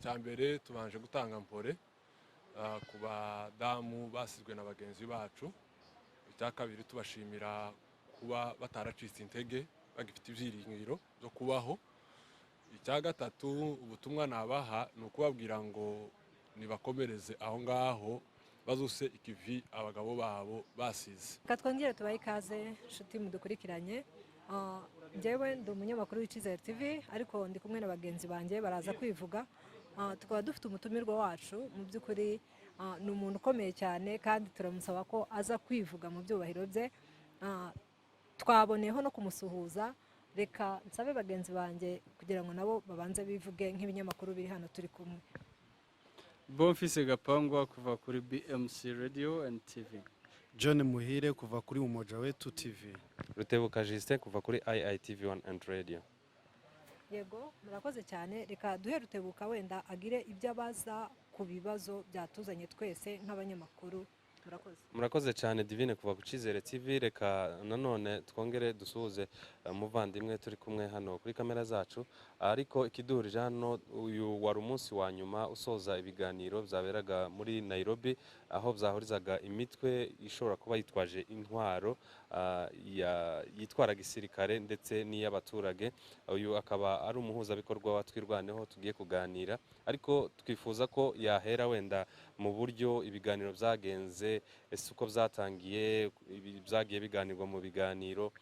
cyambere tubanje gutanga mpore ku badamu basizwe na bagenzi bacu. Icya kabiri tubashimira kuba bataracitse intege bagifite ibyiringiro byo kubaho. Icya gatatu ubutumwa nabaha ni ukubabwira ngo nibakomereze aho ngaho bazuse ikivi abagabo babo basize. Katwongere tubaye ikaze nshuti mudukurikiranye. Njyewe ndi umunyamakuru w'Icyizere TV ariko ndi kumwe na bagenzi banjye baraza kwivuga. Tukaba dufite umutumirwa wacu mu by'ukuri ni umuntu ukomeye cyane kandi turamusaba ko aza kwivuga mu byubahiro bye. Twaboneyeho no kumusuhuza. Reka nsabe bagenzi banjye kugira ngo nabo babanze bivuge nk'ibinyamakuru biri hano turi kumwe. Bonfise Gapangwa kuva kuri BMC Radio and TV. John Muhire kuva kuri Umoja Wetu TV. Rutebuka Justin kuva kuri IITV1 and Radio. Yego murakoze cyane. Reka duhe Rutebuka wenda agire ibyo abaza ku bibazo byatuzanye twese nk'abanyamakuru. Murakoze cyane Divine kuva ku Cyizere TV. Reka nanone twongere dusuhuze muvandimwe turi kumwe hano kuri kamera zacu, ariko ikiduhurije hano uyu wari umunsi wa nyuma usoza ibiganiro byaberaga muri Nairobi, aho byahurizaga imitwe ishobora kuba yitwaje intwaro yitwara gisirikare ndetse n'iy'abaturage. Uyu akaba ari umuhuzabikorwa wa Twirwaneho tugiye kuganira, ariko twifuza ko yahera wenda mu buryo ibiganiro byagenze, ese uko byatangiye, byagiye biganirwa mu biganiro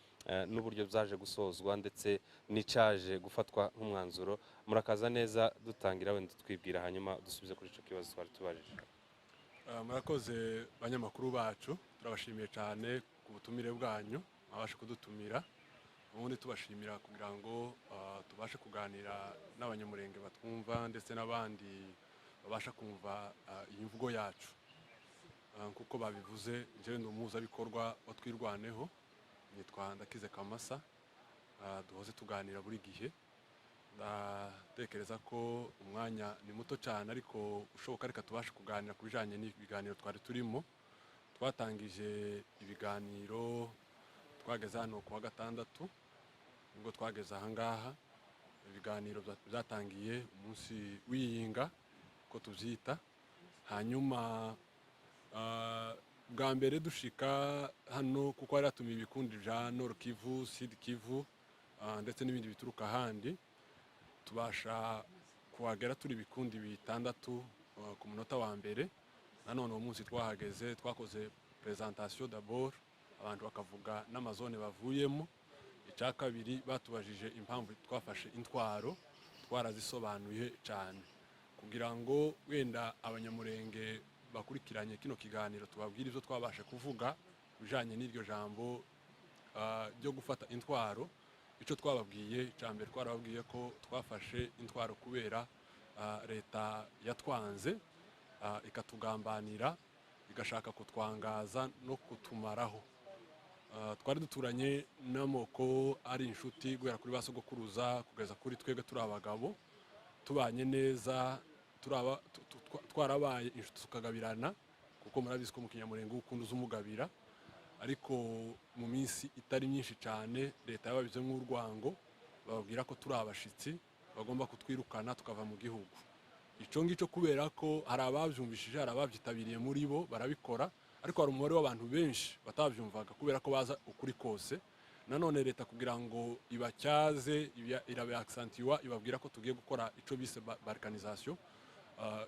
n'uburyo byaje gusozwa ndetse n'icyaje gufatwa nk'umwanzuro. Murakaza neza, dutangira wenda twibwira hanyuma dusubize kuri icyo kibazo twari tubajije. Murakoze banyamakuru bacu, turabashimiye cyane ku butumire bwanyu mwabashe kudutumira. Ubundi tubashimira kugira ngo tubashe kuganira n'abanyamurenge batwumva ndetse n'abandi babasha kumva iyi mvugo yacu. Kuko babivuze, njyewe ndi umuhuzabikorwa wa Twirwaneho, nitwa Ndakize Kamasa. Duhoze tuganira buri gihe. Ndatekereza ko umwanya ni muto cyane ariko ushoboka reka tubashe kuganira ku bijanye n'ibiganiro twari turimo. Twatangije ibiganiro twageze hano ku wa gatandatu, nibwo twageze aha ngaha. Ibiganiro byatangiye umunsi w'iyinga ko tubyita. Hanyuma bwa mbere dushika hano kuko ari atumiye ibikundi bya Nord Kivu, Sud Kivu ndetse n'ibindi bituruka ahandi, tubasha kuhagera turi ibikundi bitandatu ku munota wa mbere. Nanone uwo munsi twahageze twakoze presentation d'abord, abantu bakavuga n'amazone bavuyemo. Icya kabiri batubajije impamvu twafashe intwaro, twarazisobanuye cyane kugira ngo wenda abanyamurenge bakurikiranye kino kiganiro tubabwira ibyo twabashe kuvuga bijanye n'iryo jambo ryo gufata intwaro. Icyo twababwiye cyambere, twarababwiye ko twafashe intwaro kubera leta yatwanze ikatugambanira, igashaka kutwangaza no kutumaraho. Twari duturanye n'amoko ari inshuti guhera kuri basogokuruza kugeza kuri twebwe turi abagabo, tubanye neza, twarabaye inshuti tukagabirana, kuko murabizi ko mu kinyamurenge ukunda uzumugabira. Ariko mu minsi itari myinshi cyane leta yababize nk'urwango, bababwira ko turi abashitsi bagomba kutwirukana tukava mu gihugu. Ico ngicyo kubera ko hari abavyumvishije, hari abavyitabiriye muri bo barabikora, ariko hari umubare w'abantu benshi batavyumvaga kubera ko baza ukuri kose. Nanone leta kugira ngo ibacyaze irabe-accentua, ibabwira ko tugiye gukora ico bise balkanisation.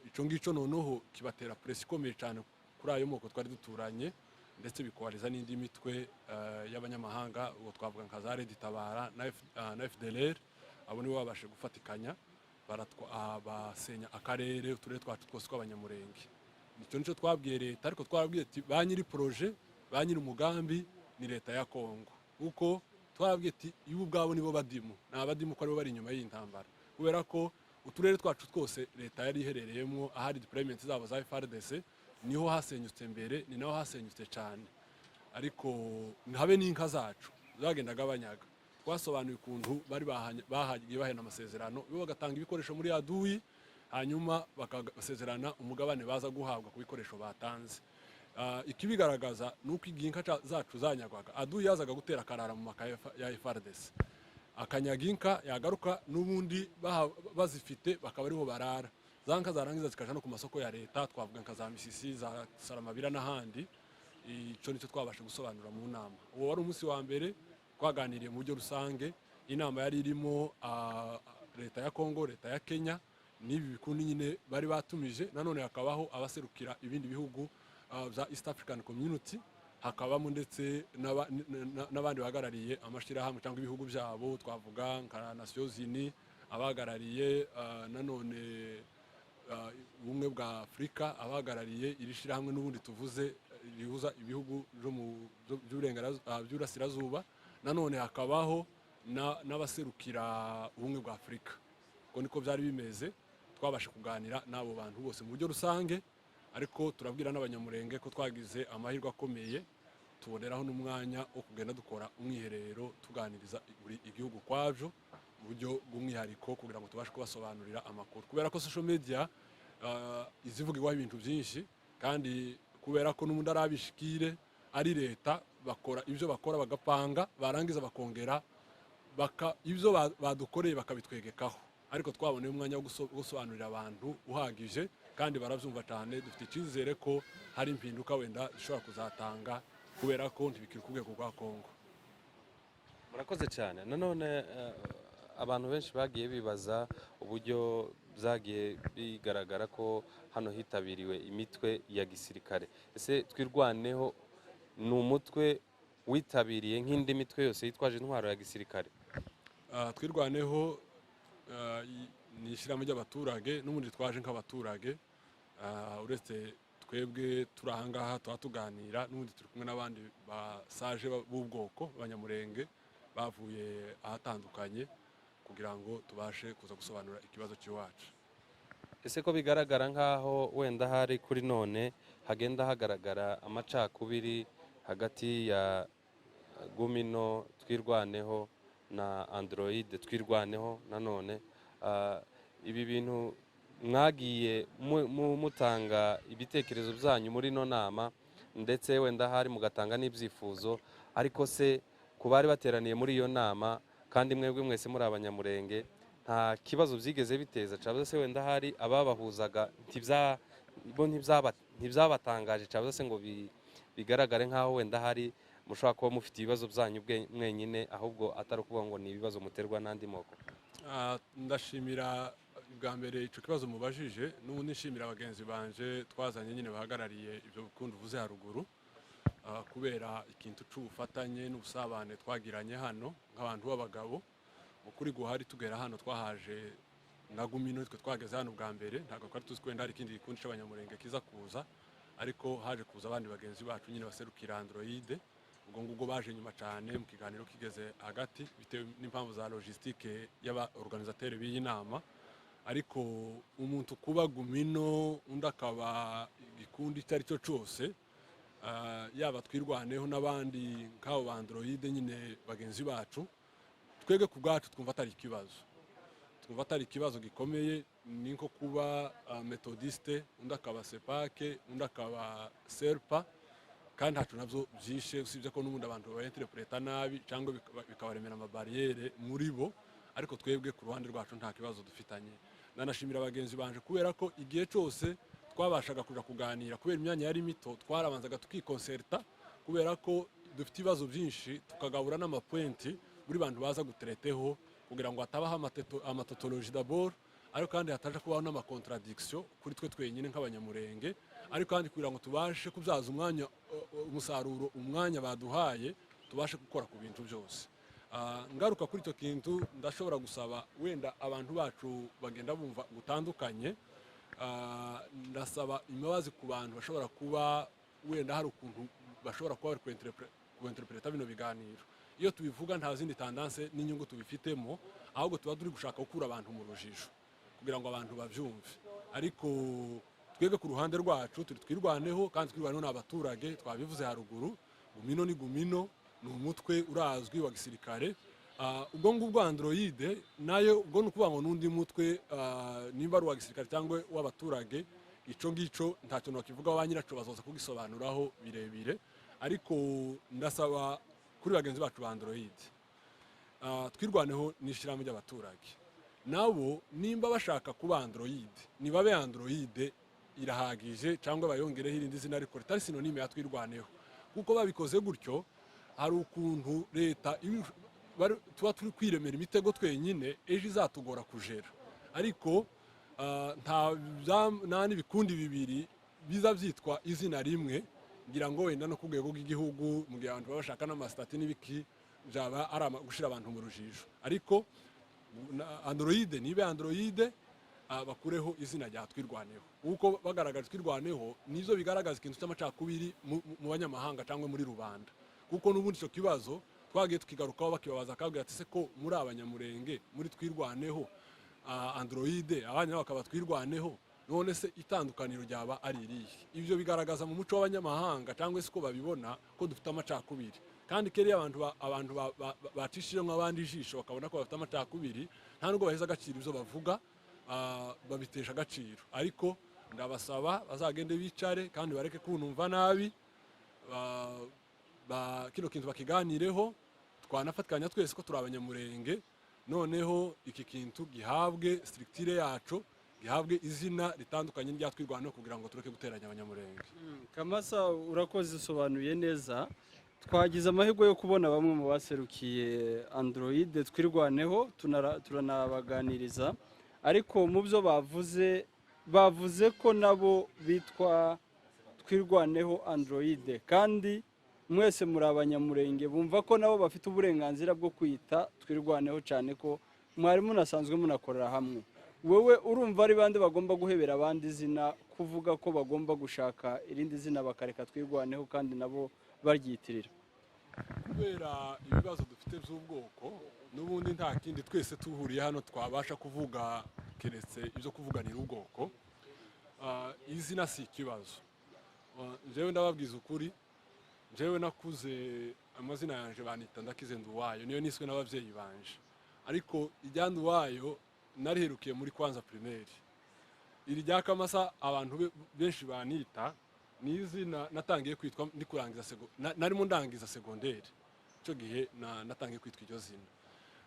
Ico ngicyo noneho kibatera presi ikomeye cyane kuri ayo moko twari duturanye, ndetse bikohariza n'indi mitwe y'abanyamahanga, uwo twavuga nka za Red Tabara na FDLR. Abo nibo babashe gufatikanya basenya akarere, uturere twacu twose tw'abanyamurenge. Nicyo twabwiye leta, ariko twabwiye ati ba nyiri projet, ba nyiri umugambi ni leta ya Kongo, kuko twabwiye ati ibo ubwabo nibo badimu, n'abadimu ko aribo bari inyuma y'intambara, kubera ko uturere twacu twose leta yari iherereyemo ahari deployment zabo za FARDC niho hasenyutse mbere, ni naho hasenyutse cyane. Ariko habe n'inka zacu zagendaga banyaga. Twasobanuye ukuntu bari bahagiye bahena amasezerano, bo bagatanga ibikoresho muri aduyi, hanyuma bakasezerana umugabane baza guhabwa ku bikoresho batanze. Ikibigaragaza nuko iginka zacu zanyagwaga, aduyi yazaga gutera karara mu maka ya FARDC, akanyaga inka yagaruka n'ubundi bazifite bakaba ariho barara. za nka zarangiza zikaja no ku masoko ya leta, twavuga nka za Misisi, za Saramabira n'ahandi. Ico nicyo twabashe gusobanura mu nama. Uwo wari umunsi wa mbere twaganiriye mu buryo rusange. Inama yari irimo leta ya Kongo, leta ya Kenya, n'ibi bikundi nyine bari batumije. Nanone hakabaho abaserukira ibindi bihugu za East African Community, hakabamo ndetse n'abandi bahagarariye amashirahamwe cyangwa ibihugu byabo, twavuga nka Nations Unies, abahagarariye nanone ubumwe bwa Afurika, abahagarariye iri shirahamwe n'ubundi tuvuze rihuza ibihugu by'Uburasirazuba. Nanone hakabaho n'abaserukira ubumwe bwa Afurika. Ko niko byari bimeze. Twabashe kuganira n'abo bantu bose mu buryo rusange, ariko turabwira n'abanyamurenge ko twagize amahirwe akomeye, tuboneraho n'umwanya wo kugenda dukora umwiherero tuganiriza buri igihugu kwavyo mu buryo bw'umwihariko, kugira ngo tubashe kubasobanurira amakuru, kubera ko social media izivugirwaho ibintu byinshi, kandi kubera ko n'umuntu arabishikire ari leta, bakora ibyo bakora bagapanga, barangiza bakongera ibyo badukoreye bakabitwegekaho. Ariko twaboneye umwanya wo gusobanurira abantu uhagije, kandi barabyumva cyane. Dufite icyizere ko hari impinduka wenda zishobora kuzatanga, kubera ko ntibikiri ku rwego rwa Kongo. Murakoze cyane. Nanone abantu benshi bagiye bibaza uburyo byagiye bigaragara ko hano hitabiriwe imitwe ya gisirikare. Ese Twirwaneho ni umutwe witabiriye nk'indi mitwe yose yitwaje intwaro ya gisirikare? Twirwaneho ni ishyirahamwe ry'abaturage, n'ubundi twaje nk'abaturage. Uretse twebwe turi ahangaha tuba tuganira, n'ubundi turi kumwe n'abandi basaje b'ubwoko b'abanyamurenge bavuye ahatandukanye, kugira ngo tubashe kuza gusobanura ikibazo cy'iwacu. Ese ko bigaragara nk'aho wenda hari kuri none hagenda hagaragara amacakubiri hagati ya Gumino Twirwaneho na Android Twirwaneho, nanone ibi bintu mwagiye mutanga ibitekerezo byanyu muri no nama, ndetse wenda hari mugatanga n'ibyifuzo, ariko se ku bari bateraniye muri iyo nama kandi mwebwe mwese muri abanyamurenge, nta kibazo byigeze biteza? Cyangwa se wenda hari ababahuzaga ntibyabatangaje, cyangwa se ngo bigaragare nk'aho wenda hari mushobora kuba mufite ibibazo byanyu mwenyine, ahubwo atari ukuvuga ngo ni ibibazo muterwa n'andi moko? Ndashimira bwa mbere icyo kibazo mubajije, n'ubundi nshimira abagenzi banje twazanye nyine bahagarariye ibyo bikundi uvuze haruguru, kubera ikintu cy'ubufatanye n'ubusabane twagiranye hano nk'abantu b'abagabo. Ukuri guhari tugera hano twahaje na Gumino, twe twageze hano bwa mbere, ntabwo twari tuzi ko wenda hari ikindi gikundi cy'abanyamurenge kiza kuza, ariko haje kuza abandi bagenzi bacu nyine baserukira Android. Ubwo ngubwo baje nyuma cyane, mu kiganiro kigeze hagati bitewe n'impamvu za logistique y'abaorganisateurs b'iyi nama. Ariko umuntu kuba Gumino undi akaba igikundi icyo ari cyo cyose, yaba Twirwaneho n'abandi nk'abo ba Android nyine bagenzi bacu, twebwe ku bwacu twumva atari ikibazo gikomeye. Ni nko kuba Methodiste undi akaba Sepake undi akaba Serpa, kandi hacu nabyo byishe, usibye ko n'ubundi abantu babainterpreta nabi cyangwa bikabaremera amabariyere muri bo, ariko twebwe ku ruhande rwacu nta kibazo dufitanye. Nanashimira abagenzi banje, kubera ko igihe cyose twabashaga kuja kuganira, kubera imyanya yari mito, twarabanzaga tukikonserta, kubera ko dufite ibibazo byinshi, tukagabura n'amapointi buri bantu baza gutereteho, kugira ngo hatabaho amatotologie d'abord, ariko kandi hataje kubaho n'amakontradiction kuri twe twenyine nk'abanyamurenge, ariko kandi kugira ngo tubashe kubyaza umusaruro umwanya baduhaye, tubashe gukora ku bintu byose. Ngaruka kuri icyo kintu, ndashobora gusaba wenda abantu bacu bagenda bumva gutandukanye, ndasaba imbabazi ku bantu bashobora kuba wenda hari ukuntu bashobora kuba bari kuinterpreta bino biganiro. Iyo tubivuga nta zindi tendance n'inyungu tubifitemo, ahubwo tuba turi gushaka gukura abantu mu rujijo kugira ngo abantu babyumve. Ariko twebwe ku ruhande rwacu turi Twirwaneho, kandi Twirwaneho n'abaturage, twabivuze haruguru. Gumino ni Gumino, ni umutwe urazwi wa gisirikare. Ubwo ngubwo Android nayo ubwo nukuvuga ngo n'undi mutwe, nimba ari uwa gisirikare cyangwa w'abaturage, ico ngico ntacyo nakivuga, ba nyiraco bazoza kugisobanuraho birebire. Ariko ndasaba kuri bagenzi bacu ba Android, Twirwaneho ni ishyirahamwe ry'abaturage, nabo nimba bashaka kuba android nibabe android irahagije cyangwa bayongereho irindi zina ariko ritari sinonime ya twirwaneho, kuko babikoze gutyo hari ukuntu leta tuba turi kwiremera imitego twenyine ejo izatugora kujera, ariko nta n'ibikundi bibiri biza byitwa izina rimwe, ngira ngo wenda no ku rwego rw'igihugu mu gihe abantu baba bashaka n'amasitati n'ibiki byaba ari gushyira abantu mu rujijo, ariko android nibe android bakureho izina rya twirwaneho, kuko bagaragaza twirwaneho nizo bigaragaza ikintu cy'amacakubiri mu banyamahanga cyangwa muri rubanda, kuko n'ubundi icyo kibazo twagiye tukigarukaho bakibabaza akabwira ati se ko muri abanyamurenge muri twirwaneho android abanya bakaba twirwaneho, none se itandukaniro ryaba ari irihe? Ibyo bigaragaza mu muco w'abanyamahanga cyangwa se ko babibona ko dufite amacakubiri, kandi keri abantu bacishije nk'abandi ijisho bakabona ko bafite amacakubiri nta nubwo baheza agaciro ibyo bavuga, babitesha agaciro. Ariko ndabasaba bazagende bicare kandi bareke kunumva nabi, kino kintu bakiganireho, twanafatikanya twese ko turi abanyamurenge, noneho iki kintu gihabwe structure yacu, gihabwe izina ritandukanye rya twirwaneho kugira ngo tureke guteranya abanyamurenge. Kamasa urakoze usobanuye neza. Twagize amahirwe yo kubona bamwe mu baserukiye Android twirwaneho turanabaganiriza, ariko mu byo bavuze ko nabo bitwa twirwaneho Android, kandi mwese muri abanyamurenge bumva ko nabo bafite uburenganzira bwo kwita twirwaneho, cyane ko mwari munasanzwe munakorera hamwe. Wewe urumva ari bande bagomba guhebera abandi izina, kuvuga ko bagomba gushaka irindi zina bakareka twirwaneho kandi nabo baryitirira? Kubera ibibazo dufite by'ubwoko n'ubundi nta kindi twese tuhuriye hano twabasha kuvuga keretse ibyo kuvuganira ubwoko. Izina si ikibazo. Njyewe ndababwiza ukuri, njyewe nakuze amazina yanje banita Ndakize Nduwayo, niyo niswe n'ababyeyi banje, ariko ijya Nduwayo nariherukiye muri kwanza primaire. Iri rya Kamasa abantu benshi banita ni izina natangiye kwitwa ndi kurangiza narimo ndangiza secondaire, cyo gihe natangiye kwitwa iryo zina.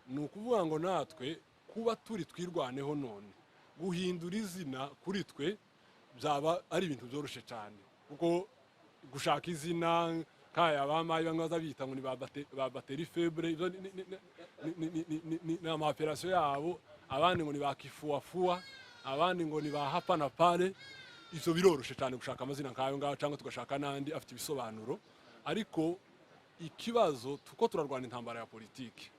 Ni ukuvuga ngo natwe kuba turi twirwaneho none guhindura izina kuri twe byaba ari ibintu byoroshye cyane, kuko gushaka izina kaya bamaye bamwe bazabita ngo ni ba bateri febre, ni amaoperation yabo, abandi ngo ni bakifuafua, abandi ngo ni ba hapa na pale. Izo biroroshe cyane gushaka amazina nkayo ngaho cyangwa tugashaka nandi afite ibisobanuro, ariko ikibazo tuko turarwana intambara ya politike.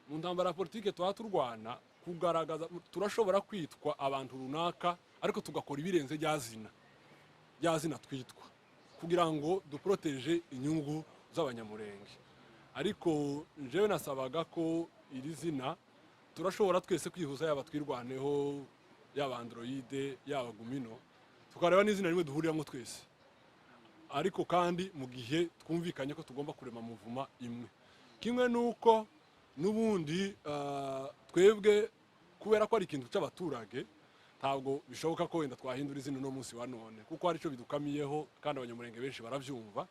Mu ntambara ya politike turwana kugaragaza turashobora kwitwa abantu runaka, ariko tugakora ibirenze rya zina twitwa kugira ngo duproteje inyungu z'abanyamurenge. Ariko njewe nasabaga ko iri zina turashobora twese kwihuza, yaba twirwaneho, yaba Android, yaba Gumino, tukareba n'izina rimwe duhuriramo twese, ariko kandi mu gihe twumvikanye ko tugomba kurema muvuma imwe. Kimwe nuko n'ubundi twebwe kubera ko ari ikintu cy'abaturage, ntabwo bishoboka ko wenda twahindura izina no munsi wa none, kuko ari cyo bidukamiyeho kandi abanyamurenge benshi barabyumva.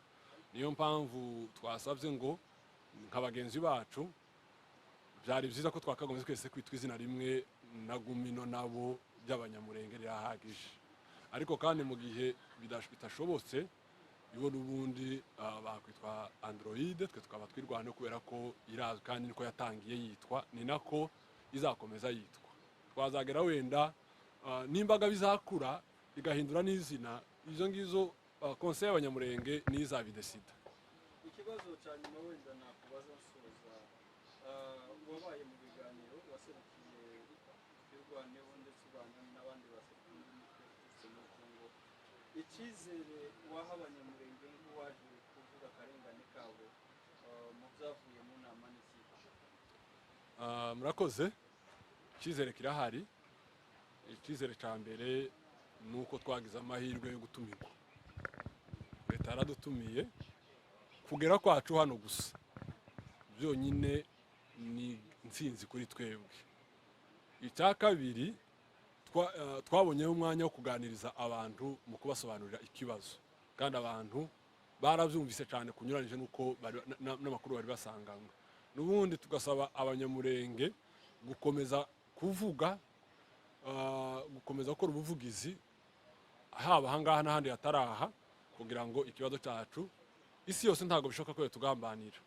Niyo mpamvu twasabye ngo nk'abagenzi bacu byari byiza ko twakagombye twese kwitwa izina rimwe na Gumino nabo by'abanyamurenge rirahagije. Ariko kandi mu gihe bitashobotse bibo n'ubundi bakwitwa Android, twe tukaba twirwaneho kubera ko irazwi kandi niko yatangiye yitwa, ni nako izakomeza yitwa. Twazagera wenda n'imbaga bizakura igahindura n'izina, izo ngizo conseil y'abanyamurenge n'izabidesida. Ikibazo cya nyuma wenda nakubaza nsoza, wabaye mu biganiro waserukiye twirwaneho ndetse ubana n'abandi baserukiye mu Kongo, icyizere waha abanyamurenge nk'uwaje kuvuga akarengane kabo mu byavuye mu nama n'iki? Murakoze. Icyizere kirahari. Icyizere cya mbere ni uko twagize amahirwe yo gutumirwa. Leta yaradutumiye, kugera kwacu hano gusa byonyine ni intsinzi kuri twebwe. Icya kabiri, twabonyeho umwanya wo kuganiriza abantu mu kubasobanurira ikibazo, kandi abantu barabyumvise cyane kunyuranije n'uko n'amakuru bari basanganywe. N'ubundi tugasaba abanyamurenge gukomeza kuvuga gukomeza gukora ubuvugizi haba ahangaha n'ahandi hatari aha kugira ngo ikibazo cyacu isi yose ntabwo bishoboka ko tugambanira.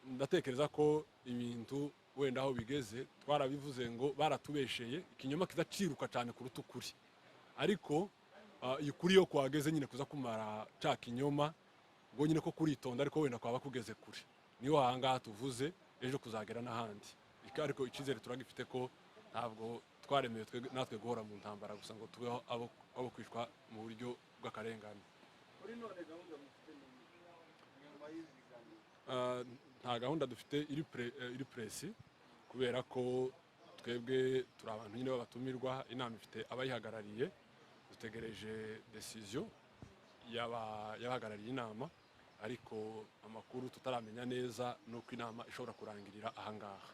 Ndatekereza ko ibintu wenda aho bigeze twarabivuze ngo baratubesheye, ikinyoma kizaciruka cyane kuruta ukuri, ariko ukuri yo kwageze nyine kuza kumara cya kinyoma ngo nyine ko kuritonda, ariko wenda kwaba kugeze kure. Niyo ahangaha tuvuze ejo kuzagera n'ahandi, ariko icyizere turagifite ko ntabwo twaremewe natwe guhora mu ntambara gusa ngo tubeho abo kwishwa mu buryo bw'akarengane. Nta gahunda dufite iri presi, kubera ko twebwe turi abantu nyine b'abatumirwa, inama ifite abayihagarariye, dutegereje decision y'abahagarariye inama, ariko amakuru tutaramenya neza nuko inama ishobora kurangirira ahangaha.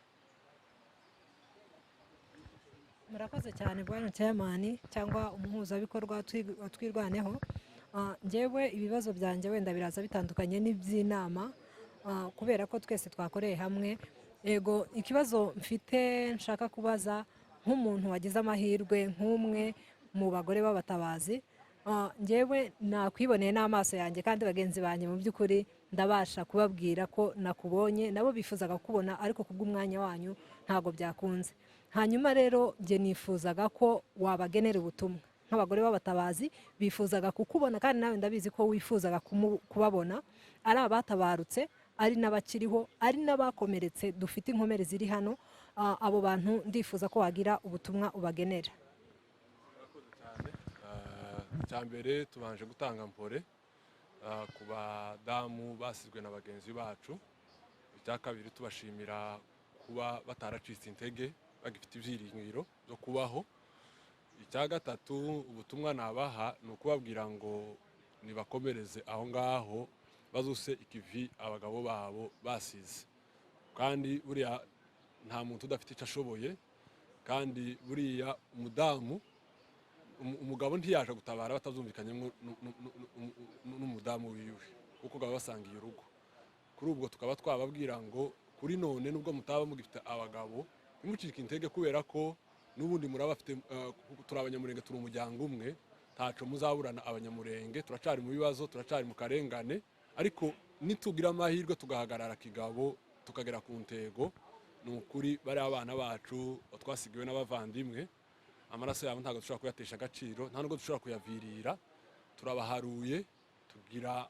Murakoze cyane bwana chairman cyangwa umuhuzabikorwa twirwaneho. Njyewe ibibazo byanjye wenda biraza bitandukanye n'iby'inama, kubera ko twese twakoreye hamwe. Ego ikibazo mfite nshaka kubaza nk'umuntu wagize amahirwe nk'umwe mu bagore b'abatabazi, njyewe nakwiboneye n'amaso yanjye kandi bagenzi banjye mu by'ukuri ndabasha kubabwira ko nakubonye, nabo bifuzaga kubona ariko kubw'umwanya wanyu ntago byakunze. Hanyuma rero njye nifuzaga ko wabagenera ubutumwa nk'abagore b'abatabazi, bifuzaga kukubona kandi nawe ndabizi ko wifuzaga kubabona, ari abatabarutse, ari n'abakiriho, ari n'abakomeretse, dufite inkomere ziri hano. Abo bantu ndifuza ko wagira ubutumwa ubagenera. Cyambere tubanje gutanga mpore ku badamu basizwe na bagenzi bacu. Icya kabiri tubashimira kuba bataracitse intege, bagifite ibyiringiro byo kubaho. Icya gatatu ubutumwa nabaha ni ukubabwira ngo nibakomereze aho ngaho, bazuse ikivi abagabo babo basize. Kandi buriya nta muntu udafite icyo ashoboye, kandi buriya umugabo ntiyaje gutabara batazumvikanye n'umudamu wiwe, kuko baba basangiye urugo. Kuri ubwo tukaba twababwira ngo kuri none nubwo mutaba mugifite abagabo ntimucike intege, kubera ko n'ubundi murabafite, turi abanyamurenge, turi umuryango umwe, ntaco muzaburana abanyamurenge, turacari mu bibazo, turacari mu karengane, ariko nitugira amahirwe tugahagarara kigabo tukagera ku ntego, ni ukuri bari abana bacu twasigiwe n'abavandimwe, amaraso yabo ntabwo dushobora kuyatesha agaciro, nta nubwo dushobora kuyavirira. Turabaharuye, tugira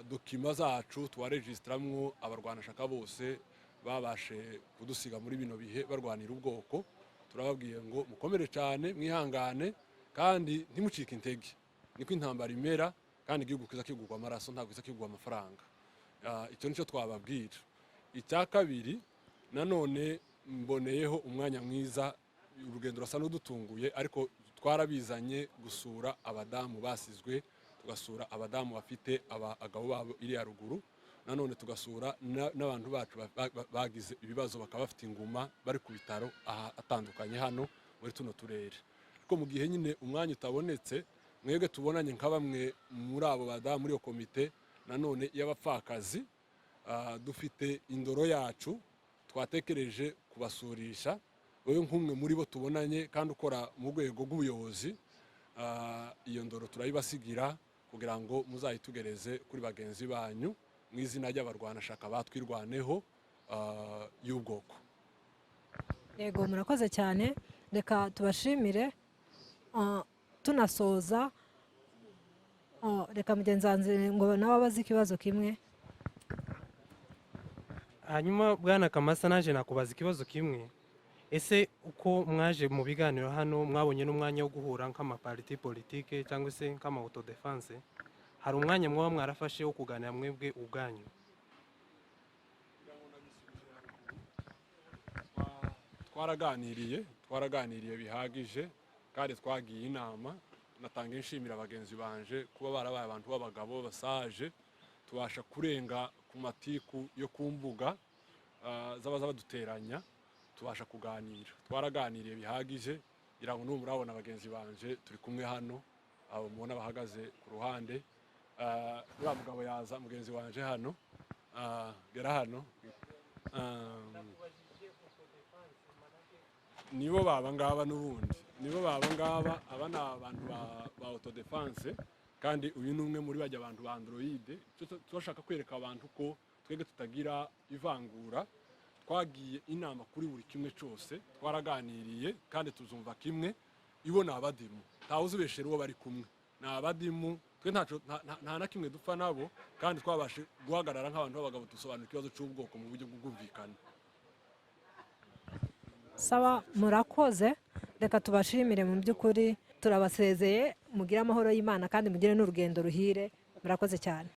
dokima zacu tuwaregisitramwo abarwanashaka bose babashe kudusiga muri bino bihe barwanira ubwoko. Turababwiye ngo mukomere cyane, mwihangane kandi ntimucike intege, niko intambara imera, kandi igihugu kiza kigurwa amaraso, ntabwo kiza kigurwa amafaranga. Icyo nicyo twababwira. Icya kabiri nanone mboneyeho umwanya mwiza, urugendo rasa n'udutunguye, ariko twarabizanye gusura abadamu basizwe, tugasura abadamu bafite abagabo babo iri ruguru, nanone tugasura n'abantu bacu bagize ibibazo bakaba bafite inguma bari ku bitaro atandukanye hano muri tuno turere. Ariko mu gihe nyine umwanya utabonetse, mwebwe tubonanye nka bamwe muri abo badamu muri iyo komite nanone y'abapfakazi, dufite indoro yacu twatekereje kubasurisha. Wowe nk'umwe muri bo tubonanye kandi ukora mu rwego rw'ubuyobozi, iyo ndoro turayibasigira kugira ngo muzayitugereze kuri bagenzi banyu mu izina ry'abarwanashaka batwirwaneho y'ubwoko. Yego murakoze cyane, reka tubashimire. Tunasoza, reka mugenzi wanjye ngo nawe abaze ikibazo kimwe. Hanyuma bwana Kamasa, naje nakubaza ikibazo kimwe. Ese uko mwaje mu biganiro hano mwabonye n'umwanya wo guhura nk'amapariti politike cyangwa se nk'ama-autodefense, hari umwanya mwaba mwarafashe wo kuganira mwebwe ubwanyu? twaraganiriye bihagije, kandi twagiye inama. Natanga inshimira abagenzi banje kuba barabaye abantu b'abagabo basaje, tubasha kurenga ku matiku yo ku mbuga zaba baduteranya, tubasha kuganira. Twaraganiriye bihagije, ngira ngo n'ubu murabona abagenzi banje turi kumwe hano, abo mubona bahagaze ku ruhande. Uriya mugabo yaza, mugenzi wanje hano, gera hano. nibo baba ngaba n'ubundi nibo baba ngaba aba ni abantu ba autodefense kandi uyu ni umwe muri bajya abantu ba Android turashaka kwereka abantu ko twebwe tutagira ivangura twagiye inama kuri buri kimwe cyose twaraganiriye kandi tuzumva kimwe ibo ni abadimu ntawuzubeshere uwo bari kumwe ni abadimu twe nta na kimwe dupfa nabo kandi twabashe guhagarara nk'abantu b'abagabo dusobanura ikibazo cy'ubwoko mu buryo bw'ubwumvikane. Saba murakoze, reka tubashimire, mu by'ukuri turabasezeye, mugire amahoro y'Imana kandi mugire n'urugendo ruhire, murakoze cyane.